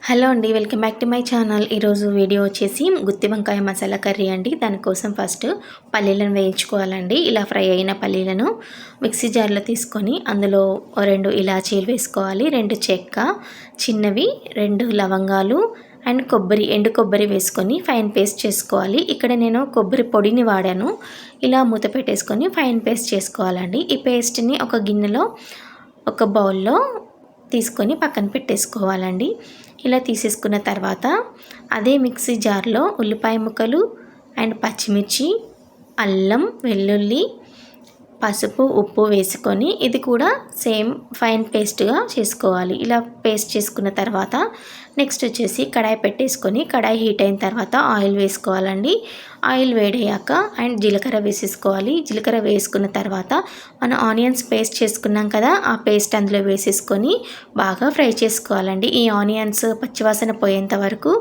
Hello అండి, welcome back to my channel. ఈరోజు video వచ్చేసి గుత్తి వంకాయ మసాలా కర్రీ అండి. దానికోసం ఫస్ట్ పల్లీలను వేయించుకోవాలండి. ఇలా ఫ్రై అయిన పల్లీలను మిక్సీ జార్లో తీసుకొని అందులో 2 ఇలాచీలు వేసుకోవాలి, 2 చెక్క చిన్నవి, 2 లవంగాలు అండ్ ఎండు కొబ్బరి వేసుకొని ఫైన్ పేస్ట్ చేసుకోవాలి. ఇక్కడ నేను కొబ్బరి పొడిని వాడాను. ఇలా మూత పెట్టేసుకొని ఫైన్ పేస్ట్ చేసుకోవాలండి. ఈ పేస్ట్ని ఒక గిన్నెలో ఒక బౌల్లో తీసుకొని పక్కన పెట్టేసుకోవాలండి. ఇలా తీసేసుకున్న తర్వాత అదే మిక్సీ జార్లో ఉల్లిపాయ ముక్కలు అండ్ పచ్చిమిర్చి, అల్లం, వెల్లుల్లి, పసుపు, ఉప్పు వేసుకొని ఇది కూడా సేమ్ ఫైన్ పేస్ట్గా చేసుకోవాలి. ఇలా పేస్ట్ చేసుకున్న తర్వాత నెక్స్ట్ వచ్చేసి కడాయి పెట్టేసుకొని కడాయి హీట్ అయిన తర్వాత ఆయిల్ వేసుకోవాలండి. ఆయిల్ వేడయ్యాక అండ్ జీలకర్ర వేసేసుకోవాలి. జీలకర్ర వేసుకున్న తర్వాత మనం ఆనియన్స్ పేస్ట్ చేసుకున్నాం కదా, ఆ పేస్ట్ అందులో వేసేసుకొని బాగా ఫ్రై చేసుకోవాలండి. ఈ ఆనియన్స్ పచ్చివాసన పోయేంత వరకు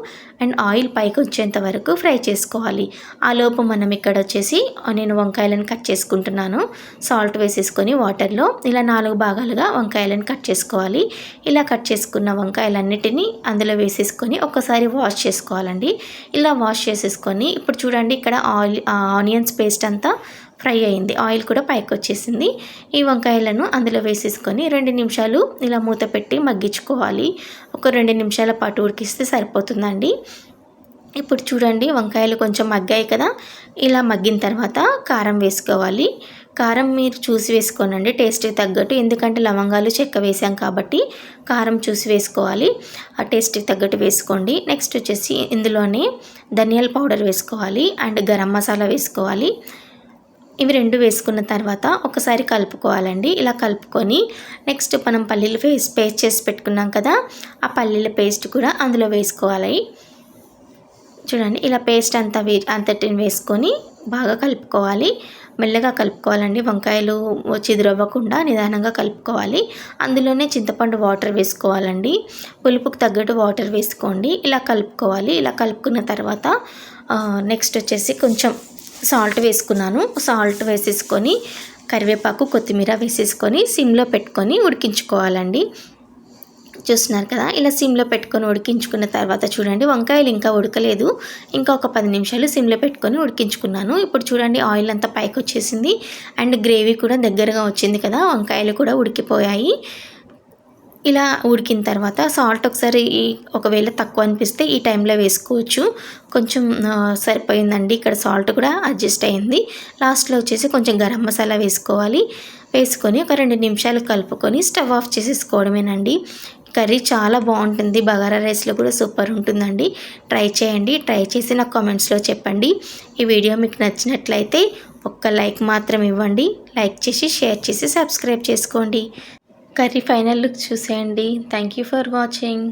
అండ్ ఆయిల్ పైకి వచ్చేంత వరకు ఫ్రై చేసుకోవాలి. ఆ లోపు మనం ఇక్కడ వచ్చేసి నేను వంకాయలను కట్ చేసుకుంటున్నాను. సాల్ట్ వేసేసుకొని వాటర్లో ఇలా 4 భాగాలుగా వంకాయలను కట్ చేసుకోవాలి. ఇలా కట్ చేసుకున్న వంకాయలన్నిటినీ అందులో వేసేసుకొని ఒకసారి వాష్ చేసుకోవాలండి. ఇలా వాష్ చేసేసుకొని ఇప్పుడు చూడండి, ఇక్కడ ఆనియన్స్ పేస్ట్ అంతా ఫ్రై అయింది, ఆయిల్ కూడా పైకి వచ్చేసింది. ఈ వంకాయలను అందులో వేసేసుకొని 2 నిమిషాలు ఇలా మూత పెట్టి మగ్గించుకోవాలి. ఒక 2 నిమిషాల పాటు ఉడికిస్తే సరిపోతుందండి. ఇప్పుడు చూడండి, వంకాయలు కొంచెం మగ్గాయి కదా, ఇలా మగ్గిన తర్వాత కారం వేసుకోవాలి. కారం మీరు చూసి వేసుకోనండి, టేస్ట్కి తగ్గట్టు, ఎందుకంటే లవంగాలు చెక్క వేసాం కాబట్టి కారం చూసి వేసుకోవాలి. ఆ టేస్ట్కి తగ్గట్టు వేసుకోండి. నెక్స్ట్ వచ్చేసి ఇందులోనే ధనియాల పౌడర్ వేసుకోవాలి అండ్ గరం మసాలా వేసుకోవాలి. ఇవి 2 వేసుకున్న తర్వాత ఒకసారి కలుపుకోవాలండి. ఇలా కలుపుకొని నెక్స్ట్ మనం పల్లీలు పేస్ట్ చేసి పెట్టుకున్నాం కదా, ఆ పల్లీల పేస్ట్ కూడా అందులో వేసుకోవాలి. చూడండి, ఇలా పేస్ట్ అంతటిని వేసుకొని బాగా కలుపుకోవాలి. మెల్లగా కలుపుకోవాలండి, వంకాయలు చిదురవ్వకుండా నిదానంగా కలుపుకోవాలి. అందులోనే చింతపండు వాటర్ వేసుకోవాలండి. పులుపుకు తగ్గట్టు వాటర్ వేసుకోండి. ఇలా కలుపుకోవాలి. ఇలా కలుపుకున్న తర్వాత నెక్స్ట్ వచ్చేసి కొంచెం సాల్ట్ వేసుకున్నాను. సాల్ట్ వేసేసుకొని కరివేపాకు, కొత్తిమీర వేసేసుకొని సిమ్లో పెట్టుకొని ఉడికించుకోవాలండి. చూస్తున్నారు కదా, ఇలా సిమ్లో పెట్టుకొని ఉడికించుకున్న తర్వాత చూడండి, వంకాయలు ఇంకా ఉడకలేదు, ఇంకా ఒక 10 నిమిషాలు సిమ్లో పెట్టుకొని ఉడికించుకున్నాను. ఇప్పుడు చూడండి, ఆయిల్ అంతా పైకి వచ్చేసింది అండ్ గ్రేవీ కూడా దగ్గరగా వచ్చింది కదా, వంకాయలు కూడా ఉడికిపోయాయి. ఇలా ఉడికిన తర్వాత సాల్ట్ ఒకసారి ఒకవేళ తక్కువ అనిపిస్తే ఈ టైంలో వేసుకోవచ్చు. కొంచెం సరిపోయిందండి, ఇక్కడ సాల్ట్ కూడా అడ్జస్ట్ అయింది. లాస్ట్లో వచ్చేసి కొంచెం గరం మసాలా వేసుకోవాలి. వేసుకొని ఒక 2 నిమిషాలు కలుపుకొని స్టవ్ ఆఫ్ చేసేసుకోవడమేనండి. కర్రీ చాలా బాగుంటుంది, బగారా రైస్లో కూడా సూపర్ ఉంటుందండి. ట్రై చేయండి. ట్రై చేసి నాకు కామెంట్స్లో చెప్పండి. ఈ వీడియో మీకు నచ్చినట్లయితే ఒక్క లైక్ మాత్రం ఇవ్వండి. లైక్ చేసి షేర్ చేసి సబ్స్క్రైబ్ చేసుకోండి. కర్రీ ఫైనల్ లుక్ చూసేయండి. Thank you for watching.